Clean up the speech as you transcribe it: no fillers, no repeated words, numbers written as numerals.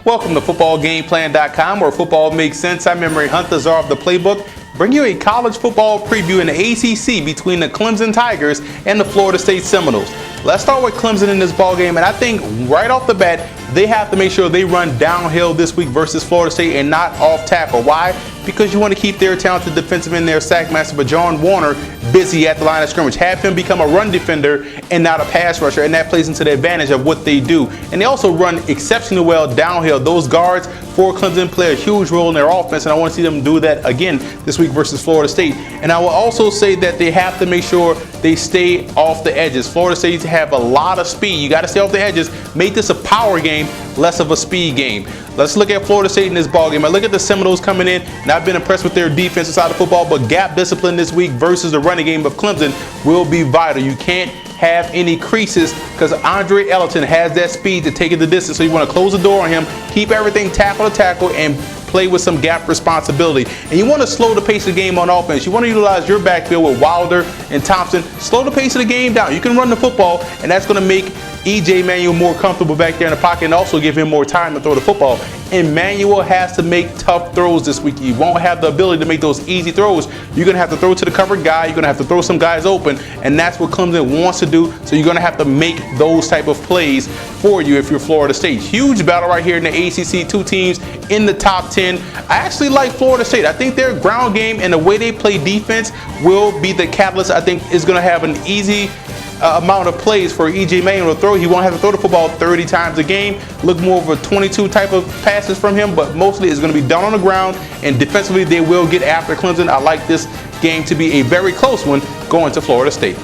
Welcome to footballgameplan.com, where football makes sense. I'm Emery Hunt, the czar of the playbook. Bring you a college football preview in the ACC between the Clemson Tigers and the Florida State Seminoles. Let's start with Clemson in this ballgame, and I think right off the bat, they have to make sure they run downhill this week versus Florida State and not off tackle. Why? Because you want to keep their talented defensive end, their sack master, but John Warner, busy at the line of scrimmage. Have him become a run defender and not a pass rusher, and that plays into the advantage of what they do. And they also run exceptionally well downhill. Those guards for Clemson play a huge role in their offense, and I want to see them do that again this week versus Florida State. And I will also say that they have to make sure they stay off the edges. Florida State have a lot of speed. You got to stay off the edges. Make this a power game, less of a speed game. Let's look at Florida State in this ballgame. I look at the Seminoles coming in, and I've been impressed with their defensive side of football, but gap discipline this week versus the running game of Clemson will be vital. You can't have any creases because Andre Ellington has that speed to take it the distance. So you want to close the door on him, keep everything tackle to tackle, and play with some gap responsibility. And you want to slow the pace of the game on offense. You want to utilize your backfield with Wilder and Thompson. Slow the pace of the game down. You can run the football, and that's going to make E.J. Manuel more comfortable back there in the pocket and also give him more time to throw the football. And Manuel has to make tough throws this week. You won't have the ability to make those easy throws. You're going to have to throw to the covered guy. You're going to have to throw some guys open, and that's what Clemson wants to do. So you're going to have to make those type of plays for you if you're Florida State. Huge battle right here in the ACC. Two teams in the top 10. I actually like Florida State. I think their ground game and the way they play defense will be the catalyst. I think is going to have an easy amount of plays for E.J. Manuel to throw. He won't have to throw the football 30 times a game. Look more of a 22 type of passes from him, but mostly it's going to be down on the ground, and defensively they will get after Clemson. I like this game to be a very close one going to Florida State.